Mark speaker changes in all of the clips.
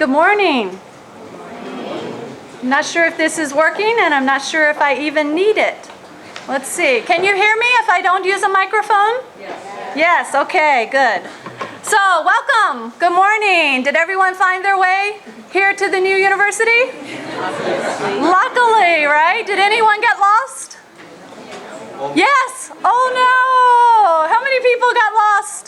Speaker 1: Good morning. I'm not sure if this is working, and I'm not sure if I even need it. Let's see. Can you hear me if I don't use a microphone?
Speaker 2: Yes.
Speaker 1: Yes, okay, good. So, welcome. Good morning. Did everyone find their way here to the new university? Luckily, right? Did anyone get lost? Yes. Oh no. How many people got lost?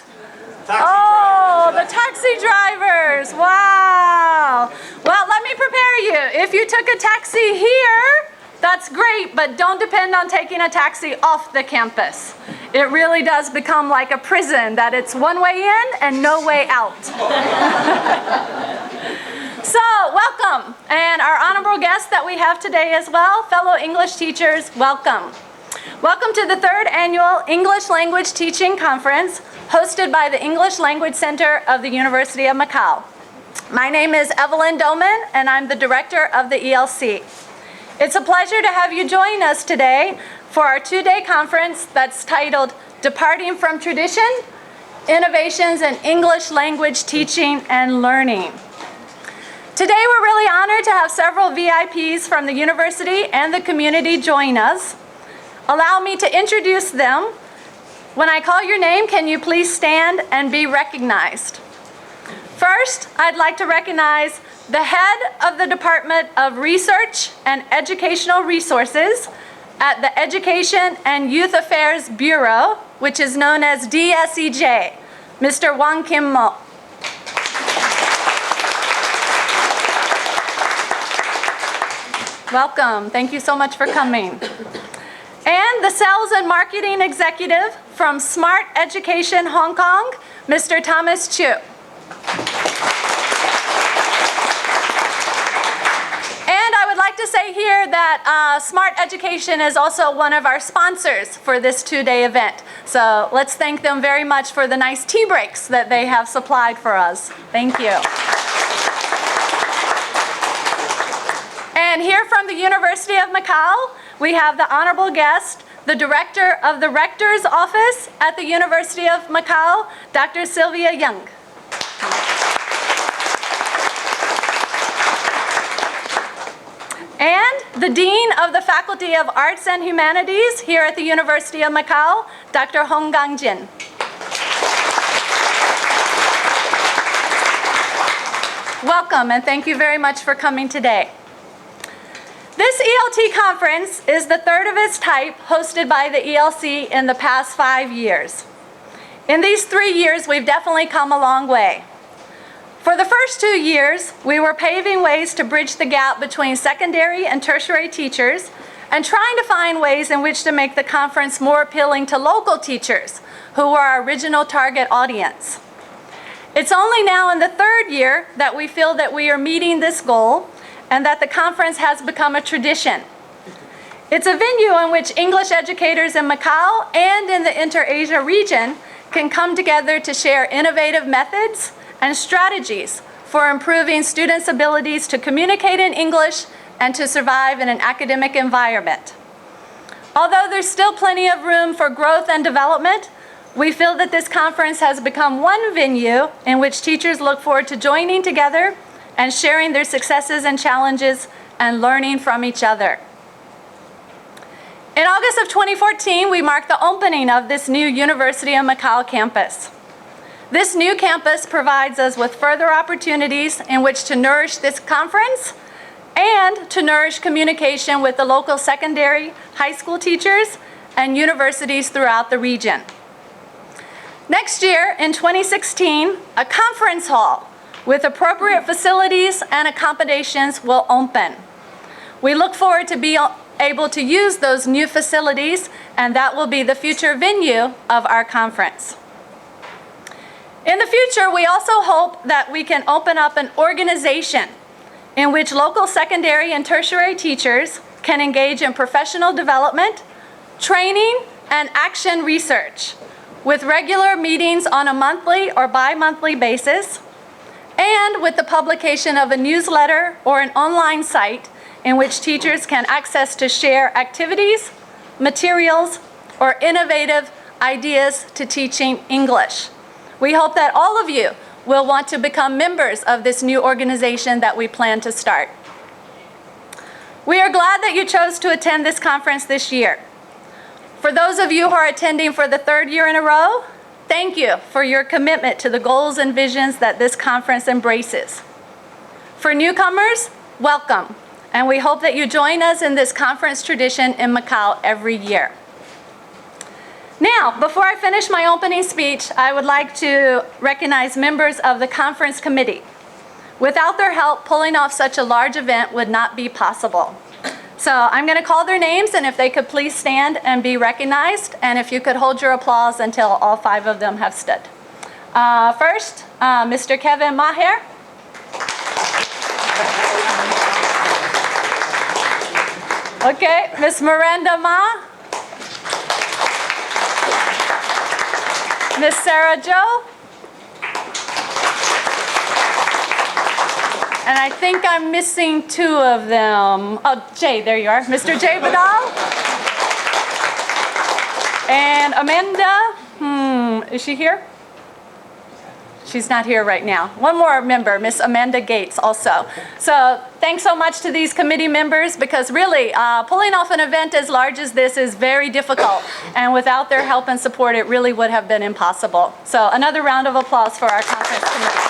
Speaker 1: The taxi drivers. Wow. Well, let me prepare you. If you took a taxi here, that's great, but don't depend on taking a taxi off the campus. It really does become like a prison, that it's one way in and no way out. So, welcome. And our honorable guests that we have today as well, fellow English teachers, welcome. Welcome to the 3rd Annual English Language Teaching Conference, hosted by the English Language Center of the University of Macau. My name is Evelyn Doman, and I'm the director of the ELC. It's a pleasure to have you join us today for our 2-day conference that's titled Departing from Tradition, Innovations in English Language Teaching and Learning. Today we're really honored to have several VIPs from the university and the community join us. Allow me to introduce them. When I call your name, can you please stand and be recognized? First, I'd like to recognize the head of the Department of Research and Educational Resources at the Education and Youth Affairs Bureau, which is known as DSEJ, Mr. Wang Kim Mo. Welcome. Thank you so much for coming. And the Sales and Marketing Executive from Smart Education Hong Kong, Mr. Thomas Chu. And I would like to say here that Smart Education is also one of our sponsors for this 2-day event. So let's thank them very much for the nice tea breaks that they have supplied for us. Thank you. And here from the University of Macau, we have the honorable guest, the director of the Rector's Office at the University of Macau, Dr. Sylvia Young. And the Dean of the Faculty of Arts and Humanities here at the University of Macau, Dr. Hong Gangjin. Welcome, and thank you very much for coming today. This ELT conference is the 3rd of its type hosted by the ELC in the past 5 years. In these 3 years, we've definitely come a long way. For the first 2 years, we were paving ways to bridge the gap between secondary and tertiary teachers and trying to find ways in which to make the conference more appealing to local teachers, who were our original target audience. It's only now in the 3rd year that we feel that we are meeting this goal and that the conference has become a tradition. It's a venue in which English educators in Macau and in the Inter-Asia region can come together to share innovative methods and strategies for improving students' abilities to communicate in English and to survive in an academic environment. Although there's still plenty of room for growth and development, we feel that this conference has become one venue in which teachers look forward to joining together and sharing their successes and challenges and learning from each other. In August of 2014, we marked the opening of this new University of Macau campus. This new campus provides us with further opportunities in which to nourish this conference and to nourish communication with the local secondary, high school teachers, and universities throughout the region. Next year, in 2016, a conference hall with appropriate facilities and accommodations will open. We look forward to being able to use those new facilities, and that will be the future venue of our conference. In the future, we also hope that we can open up an organization in which local secondary and tertiary teachers can engage in professional development, training, and action research, with regular meetings on a monthly or bi-monthly basis, and with the publication of a newsletter or an online site in which teachers can access to share activities, materials, or innovative ideas to teaching English. We hope that all of you will want to become members of this new organization that we plan to start. We are glad that you chose to attend this conference this year. For those of you who are attending for the third year in a row, thank you for your commitment to the goals and visions that this conference embraces. For newcomers, welcome, and we hope that you join us in this conference tradition in Macau every year. Now, before I finish my opening speech, I would like to recognize members of the conference committee. Without their help, pulling off such a large event would not be possible. So I'm going to call their names, and if they could please stand and be recognized, and if you could hold your applause until all 5 of them have stood. First, Mr. Kevin Maher. Okay, Miss Miranda Ma. Miss Sarah Jo. And I think I'm missing 2 of them. Oh, Jay, there you are. Mr. Jay Badal. And Amanda, is she here? She's not here right now. One more member, Miss Amanda Gates also. So thanks so much to these committee members, because really pulling off an event as large as this is very difficult. And without their help and support, it really would have been impossible. So another round of applause for our conference committee.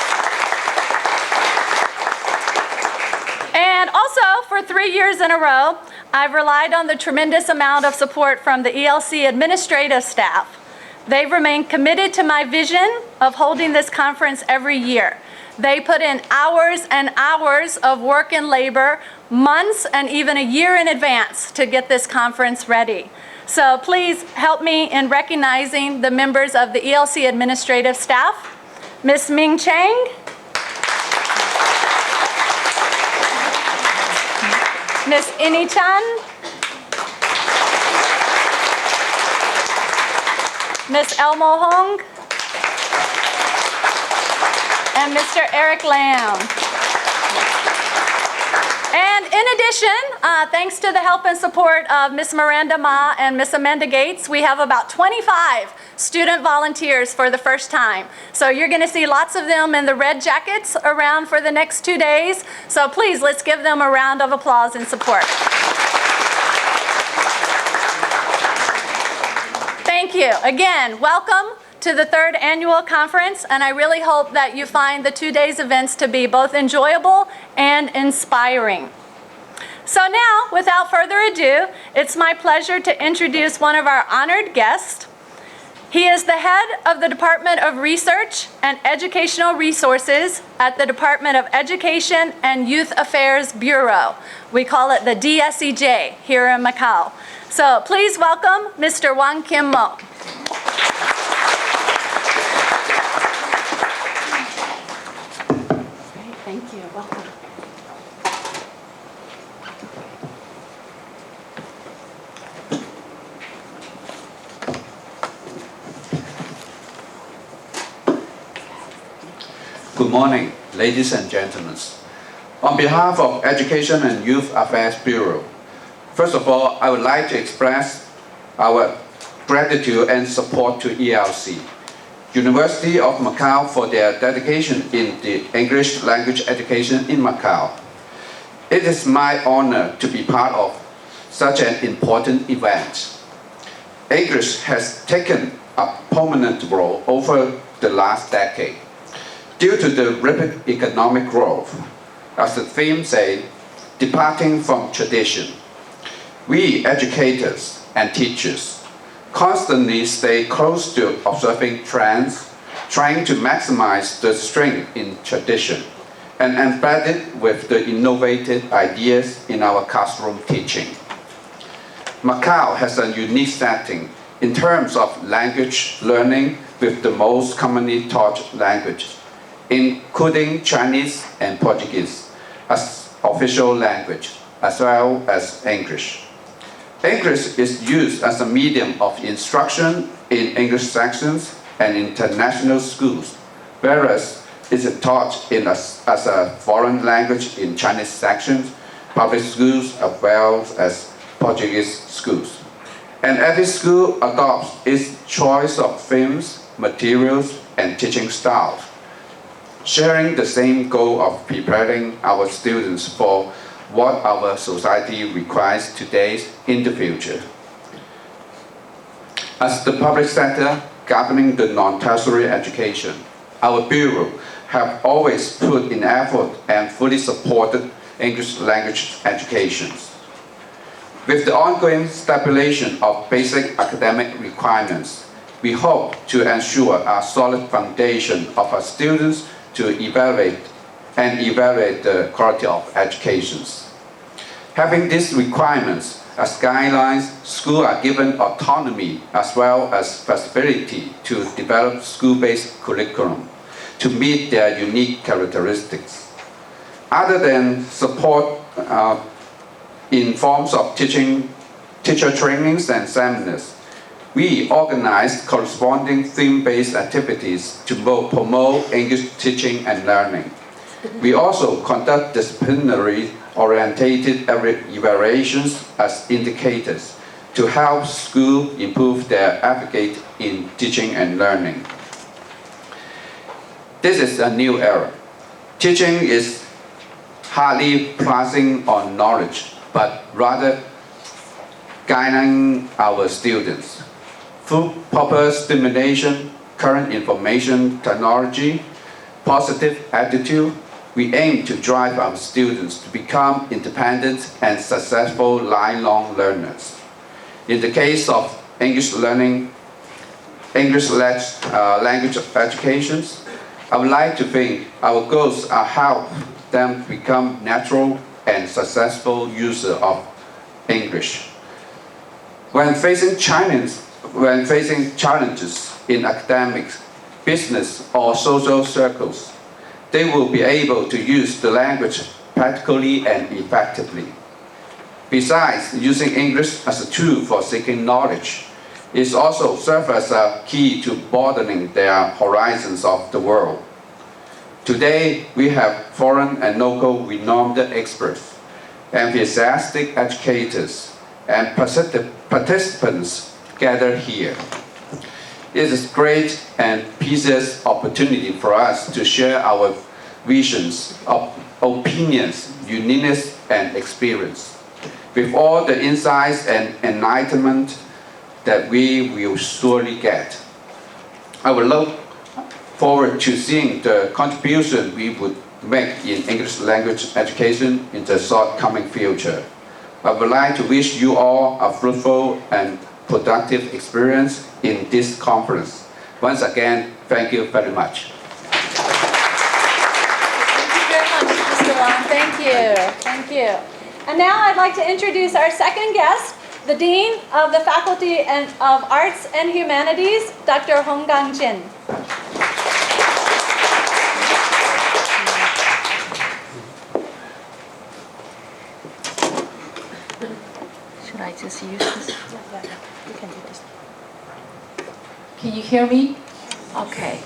Speaker 1: And also, for 3 years in a row, I've relied on the tremendous amount of support from the ELC administrative staff. They've remained committed to my vision of holding this conference every year. They put in hours and hours of work and labor, months and even a year in advance to get this conference ready. So please help me in recognizing the members of the ELC administrative staff. Ms. Ming Chang. Ms. Ini Chan. Ms. Elmo Hong. And Mr. Eric Lam. And in addition, thanks to the help and support of Ms. Miranda Ma and Ms. Amanda Gates, we have about 25 student volunteers for the first time. So you're going to see lots of them in the red jackets around for the next 2 days. So please, let's give them a round of applause and support. Thank you. Again, welcome to the 3rd annual conference, and I really hope that you find the 2 days events to be both enjoyable and inspiring. So now, without further ado, it's my pleasure to introduce one of our honored guests. He is the head of the Department of Research and Educational Resources at the Department of Education and Youth Affairs Bureau. We call it the DSEJ here in Macau. So please welcome Mr. Wang Kim Mo. Great, thank you. Welcome.
Speaker 2: Good morning, ladies and gentlemen. On behalf of Education and Youth Affairs Bureau, first of all, I would like to express our gratitude and support to ELC, University of Macau, for their dedication in the English language education in Macau. It is my honor to be part of such an important event. English has taken a prominent role over the last decade. Due to the rapid economic growth, as the theme says, departing from tradition, we educators and teachers constantly stay close to observing trends, trying to maximize the strength in tradition and embed it with the innovative ideas in our classroom teaching. Macau has a unique setting in terms of language learning with the most commonly taught languages, including Chinese and Portuguese as official language, as well as English. English is used as a medium of instruction in English sections and international schools, whereas it is taught as a foreign language in Chinese sections, public schools, as well as Portuguese schools. And every school adopts its choice of themes, materials, and teaching styles. sharing the same goal of preparing our students for what our society requires today in the future. As the public sector governing the non-tertiary education, our Bureau have always put in effort and fully supported English language education. With the ongoing stipulation of basic academic requirements, we hope to ensure a solid foundation of our students to evaluate the quality of educations. Having these requirements as guidelines, schools are given autonomy as well as flexibility to develop school-based curriculum to meet their unique characteristics. Other than support in forms of teacher trainings and seminars, we organized corresponding theme-based activities to promote English teaching and learning. We also conduct disciplinary-oriented evaluations as indicators to help schools improve their efficacy in teaching and learning. This is a new era. Teaching is hardly passing on knowledge, but rather guiding our students. Through proper stimulation, current information technology, positive attitude, we aim to drive our students to become independent and successful lifelong learners. In the case of English language education, I would like to think our goals are help them become natural and successful users of English. When facing challenges in academics, business, or social circles, they will be able to use the language practically and effectively. Besides, using English as a tool for seeking knowledge, it also serves as a key to broadening their horizons of the world. Today, we have foreign and local renowned experts, enthusiastic educators, and participants gathered here. It is a great and precious opportunity for us to share our visions, opinions, uniqueness, and experience, with all the insights and enlightenment that we will surely get. I would look forward to seeing the contribution we would make in English language education in the short coming future. I would like to wish you all a fruitful and productive experience in this conference. Once again, thank you very much.
Speaker 1: Thank you very much, Mr. Wong. Thank you. Thank you. And now I'd like to introduce our second guest, the Dean of the Faculty of Arts and Humanities, Dr. Hong Gang-jin.
Speaker 3: Should I just use this? Yeah. You can do this. Can you hear me? Okay.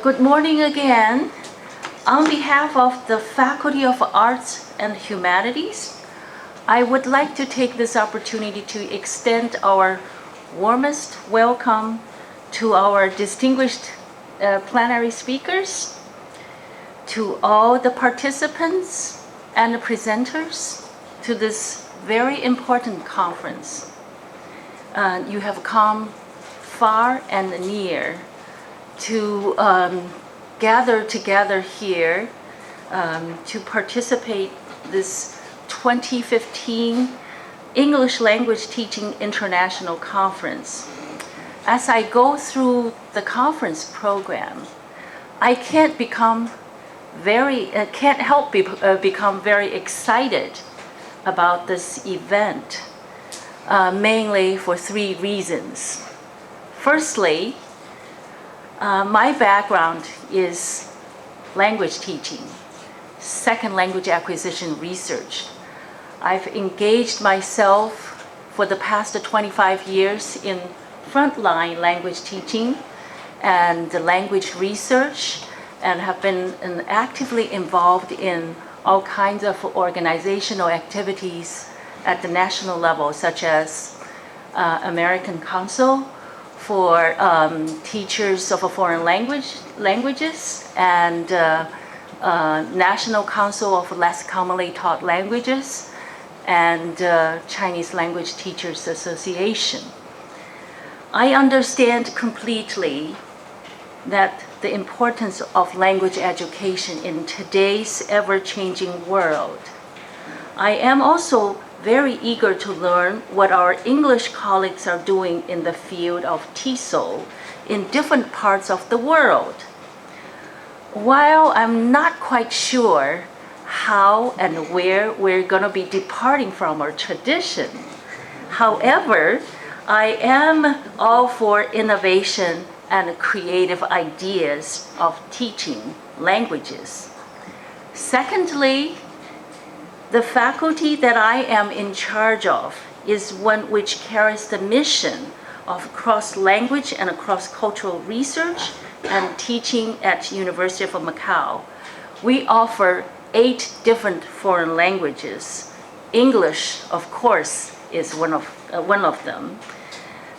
Speaker 3: Good morning again. On behalf of the Faculty of Arts and Humanities, I would like to take this opportunity to extend our warmest welcome to our distinguished plenary speakers, to all the participants and the presenters to this very important conference. You have come far and near to gather together here to participate this 2015 English Language Teaching International Conference. As I go through the conference program, I can't help become very excited about this event, mainly for three reasons. Firstly, my background is language teaching, second language acquisition research. I've engaged myself for the past 25 years in frontline language teaching and language research, and have been actively involved in all kinds of organizational activities at the national level, such as American Council for teachers of foreign languages and National Council of Less Commonly Taught Languages and Chinese Language Teachers Association. I understand completely that the importance of language education in today's ever-changing world. I am also very eager to learn what our English colleagues are doing in the field of TESOL in different parts of the world. While I'm not quite sure how and where we're going to be departing from our tradition, however, I am all for innovation and creative ideas of teaching languages. Secondly, the faculty that I am in charge of is one which carries the mission of cross-language and cross-cultural research and teaching at University of Macau. We offer 8 different foreign languages. English, of course, is one of them.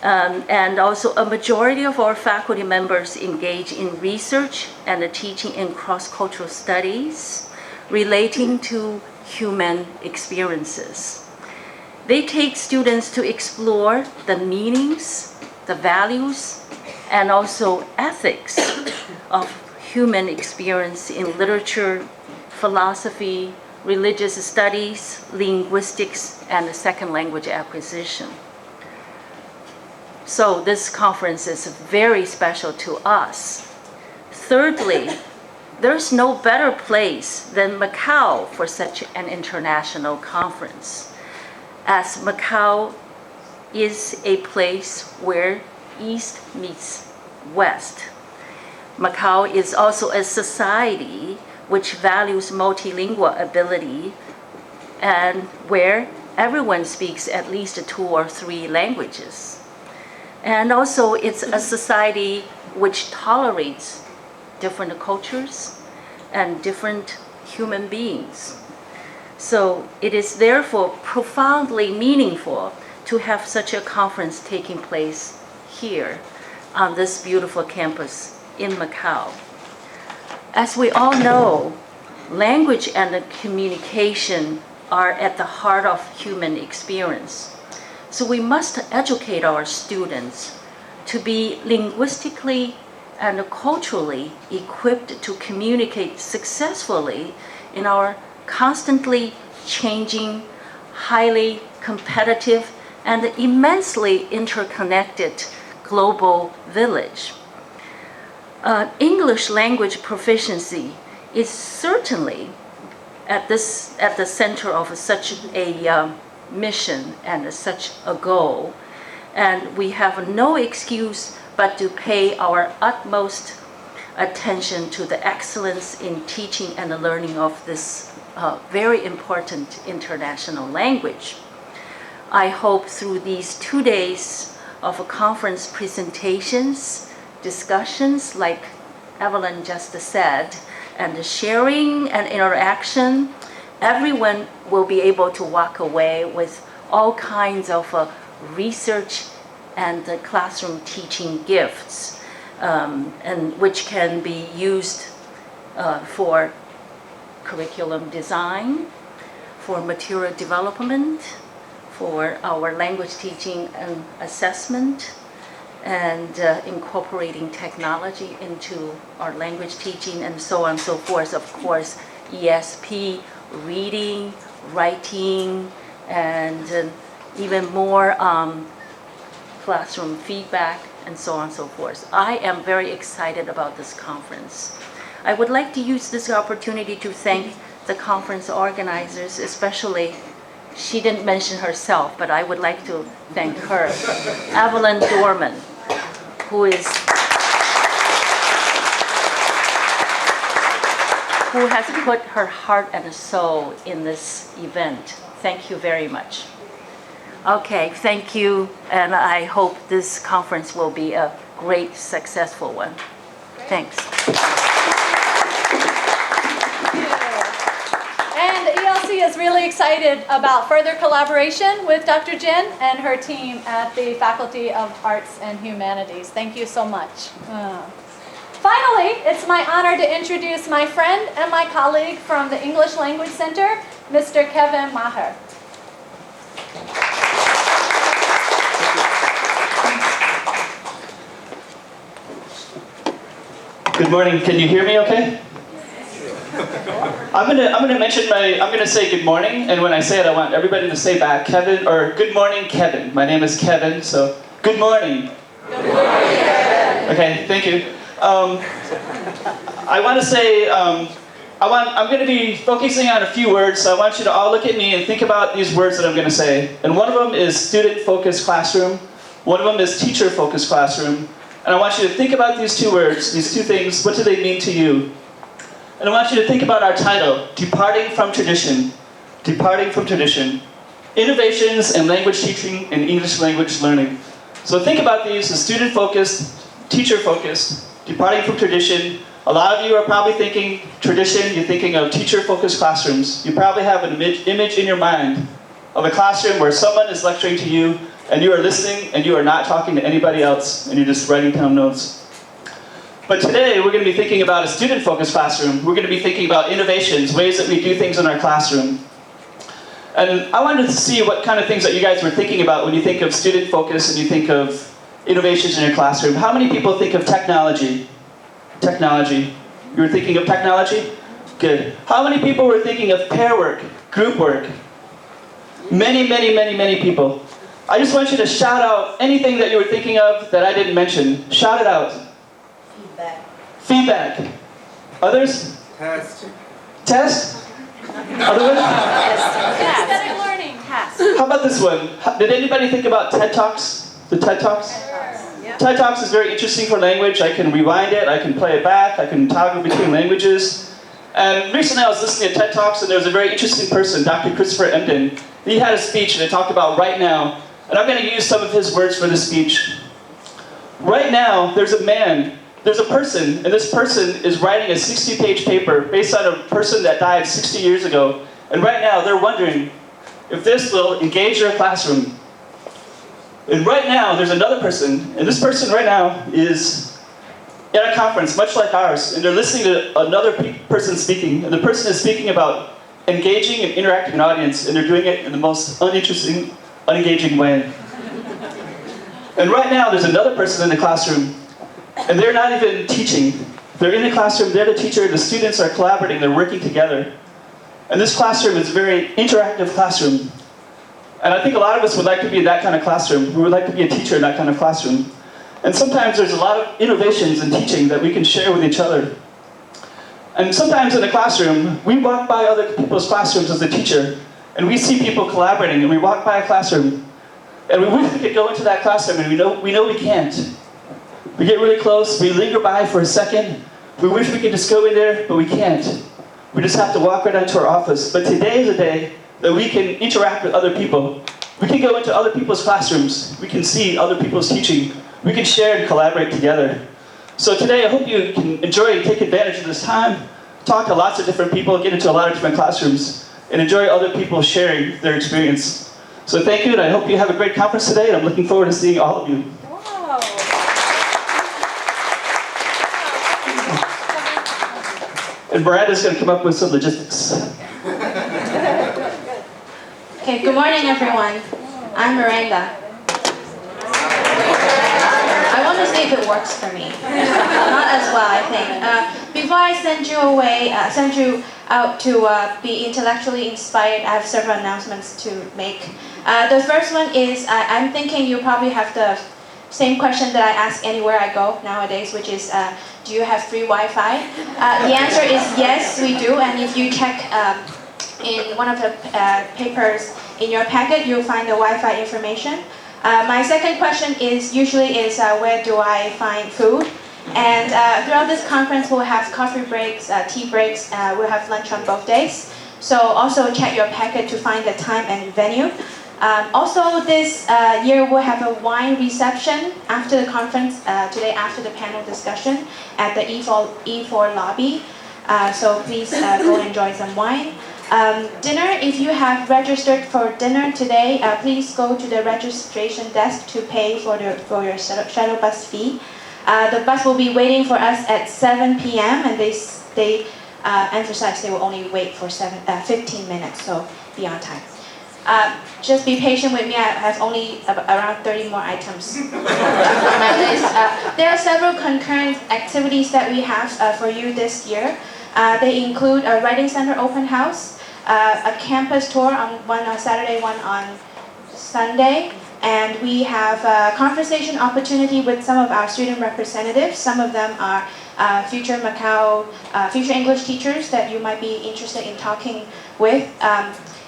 Speaker 3: And also a majority of our faculty members engage in research and teaching in cross-cultural studies relating to human experiences. They take students to explore the meanings, the values, and also ethics of human experience in literature, philosophy, religious studies, linguistics, and second language acquisition. So this conference is very special to us. Thirdly, there's no better place than Macau for such an international conference, as Macau is a place where East meets West. Macau is also a society which values multilingual ability and where everyone speaks at least 2 or 3 languages. And also it's a society which tolerates different cultures and different human beings. So it is therefore profoundly meaningful to have such a conference taking place here on this beautiful campus in Macau. As we all know, language and communication are at the heart of human experience. So we must educate our students to be linguistically and culturally equipped to communicate successfully in our constantly changing, highly competitive, and immensely interconnected global village. English language proficiency is certainly at the center of such a mission and such a goal. And we have no excuse but to pay our utmost attention to the excellence in teaching and the learning of this very important international language. I hope through these 2 days of conference presentations, discussions like Evelyn just said, and the sharing and interaction, everyone will be able to walk away with all kinds of research and classroom teaching gifts, and which can be used for curriculum design, for material development, for our language teaching and assessment, and incorporating technology into our language teaching and so on and so forth. Of course, ESP, reading, writing, and even more classroom feedback, and so on and so forth. I am very excited about this conference. I would like to use this opportunity to thank the conference organizers, especially, she didn't mention herself, but I would like to thank her, Evelyn Dorman, who has put her heart and soul in this event. Thank you very much. Okay, thank you, and I hope this conference will be a great, successful one. Thanks.
Speaker 1: And the ELC is really excited about further collaboration with Dr. Jin and her team at the Faculty of Arts and Humanities. Thank you so much. Finally, it's my honor to introduce my friend and my colleague from the English Language Center, Mr. Kevin Maher.
Speaker 4: Good morning. Can you hear me okay? I'm gonna say good morning, and when I say it, I want everybody to say back, Kevin, or good morning, Kevin. My name is Kevin, so good morning.
Speaker 1: Good morning, Kevin.
Speaker 4: Okay, thank you. I want to say, I'm going to be focusing on a few words, so I want you to all look at me and think about these words that I'm going to say. And one of them is student-focused classroom. One of them is teacher-focused classroom. And I want you to think about these two words, these two things. What do they mean to you? And I want you to think about our title, Departing from Tradition. Departing from Tradition. Innovations in language teaching and English language learning. So think about these as student-focused, teacher-focused, departing from tradition. A lot of you are probably thinking tradition, you're thinking of teacher-focused classrooms. You probably have an image in your mind of a classroom where someone is lecturing to you and you are listening and you are not talking to anybody else and you're just writing down notes. But today we're going to be thinking about a student-focused classroom. We're going to be thinking about innovations, ways that we do things in our classroom. And I wanted to see what kind of things that you guys were thinking about when you think of student-focused and you think of innovations in your classroom. How many people think of technology? Technology. You were thinking of technology? Good. How many people were thinking of pair work, group work? Many, many, many, many people. I just want you to shout out anything that you were thinking of that I didn't mention. Shout it out.
Speaker 5: Feedback.
Speaker 4: Feedback. Others?
Speaker 5: Test.
Speaker 4: Test? Other ones?
Speaker 1: Aesthetic learning.
Speaker 4: How about this one? Did anybody think about TED Talks? The TED Talks? TED Talks is very interesting for language. I can rewind it, I can play it back, I can toggle between languages. And recently I was listening to TED Talks and there was a very interesting person, Dr. Christopher Emdin. He had a speech and it talked about right now. And I'm going to use some of his words for this speech. Right now, there's a person, and this person is writing a 60-page paper based on a person that died 60 years ago. And right now, they're wondering if this will engage their classroom. And right now, there's another person, and this person right now is at a conference, much like ours, and they're listening to another person speaking, and the person is speaking about engaging and interacting an audience, and they're doing it in the most uninteresting, unengaging way. And right now, there's another person in the classroom, and they're not even teaching. They're in the classroom, they're the teacher, the students are collaborating, they're working together. And this classroom is a very interactive classroom. And I think a lot of us would like to be in that kind of classroom. We would like to be a teacher in that kind of classroom. And sometimes there's a lot of innovations in teaching that we can share with each other. And sometimes in a classroom, we walk by other people's classrooms as a teacher, and we see people collaborating, and we walk by a classroom, and we wish we could go into that classroom, and we know we can't. We get really close, we linger by for a second, we wish we could just go in there, but we can't. We just have to walk right into our office. But today is a day that we can interact with other people. We can go into other people's classrooms. We can see other people's teaching. We can share and collaborate together. So today I hope you can enjoy and take advantage of this time, talk to lots of different people, get into a lot of different classrooms, and enjoy other people sharing their experience. So thank you, and I hope you have a great conference today, and I'm looking forward to seeing all of you.
Speaker 1: Wow.
Speaker 4: And Miranda's going to come up with some logistics.
Speaker 6: Okay, good morning everyone. I'm Miranda. I want to see if it works for me. Not as well, I think. Before I send you out to be intellectually inspired, I have several announcements to make. The first one is, I'm thinking you probably have the same question that I ask anywhere I go nowadays, which is, do you have free Wi-Fi? The answer is yes, we do, and if you check in one of the papers in your packet, you'll find the Wi-Fi information. My second question is where do I find food? And throughout this conference, we'll have coffee breaks, tea breaks, we'll have lunch on both days. So also check your packet to find the time and venue. Also this year we'll have a wine reception after the conference, today after the panel discussion at the E4 lobby. So please go enjoy some wine. Dinner, if you have registered for dinner today, please go to the registration desk to pay for your shuttle bus fee. The bus will be waiting for us at 7 p.m. and they emphasize they will only wait for 15 minutes, so be on time. Just be patient with me, I have only around 30 more items on my list. There are several concurrent activities that we have for you this year. They include a Writing Center open house, a campus tour, one on Saturday, one on Sunday, and we have a conversation opportunity with some of our student representatives. Some of them are future Macau, future English teachers that you might be interested in talking with.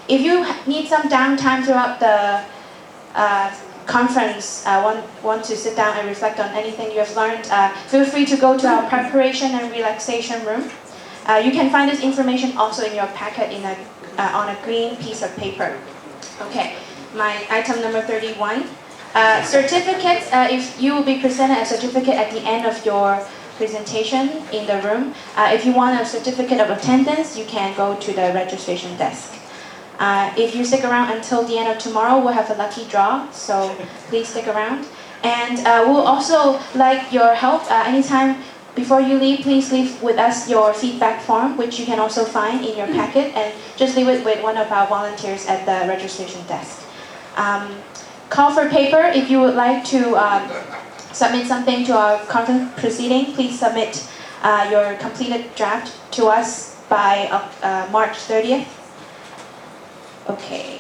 Speaker 6: If you need some downtime throughout the conference, want to sit down and reflect on anything you have learned, feel free to go to our preparation and relaxation room. You can find this information also in your packet on a green piece of paper. Okay, my item number 31. Certificates, if you will be presented a certificate at the end of your presentation in the room. If you want a certificate of attendance, you can go to the registration desk. If you stick around until the end of tomorrow, we'll have a lucky draw, so please stick around. And we'll also like your help. Anytime before you leave, please leave with us your feedback form, which you can also find in your packet, and just leave it with one of our volunteers at the registration desk. Call for paper. If you would like to submit something to our conference proceeding, please submit your completed draft to us by March 30th. Okay.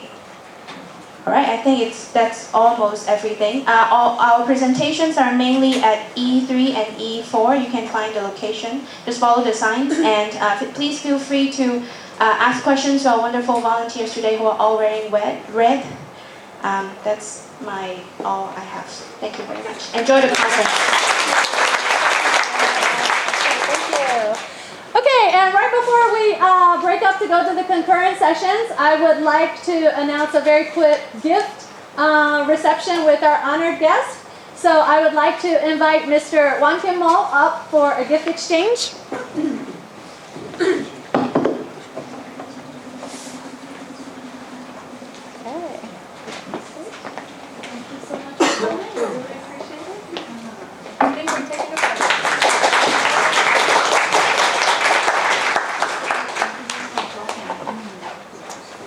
Speaker 6: All right, I think that's almost everything. Our presentations are mainly at E3 and E4. You can find the location. Just follow the signs, and please feel free to ask questions to our wonderful volunteers today who are all wearing red. That's all I have. Thank you very much. Enjoy the conference.
Speaker 1: Thank you. Okay, and right before we break up to go to the concurrent sessions, I would like to announce a very quick gift reception with our honored guest. So I would like to invite Mr. Wang Kim Mo up for a gift exchange.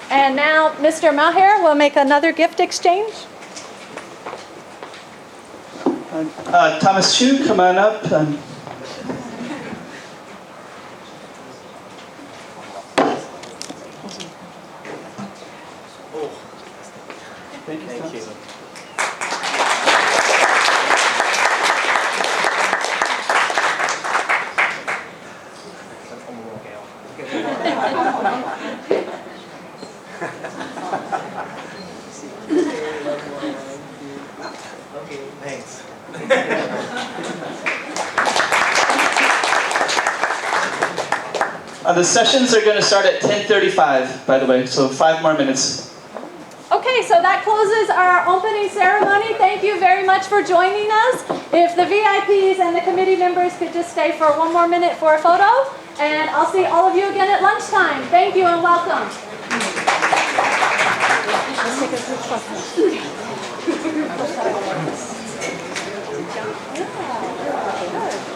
Speaker 1: And now Mr. Maher will make another gift exchange.
Speaker 4: Thomas Chu, come on up. Thank you.
Speaker 5: Thanks.
Speaker 4: The sessions are going to start at 10:35, by the way, so 5 more minutes.
Speaker 1: Okay, so that closes our opening ceremony. Thank you very much for joining us. If the VIPs and the committee members could just stay for 1 more minute for a photo, and I'll see all of you again at lunchtime. Thank you and welcome. Let's take a quick photo. Yeah, good.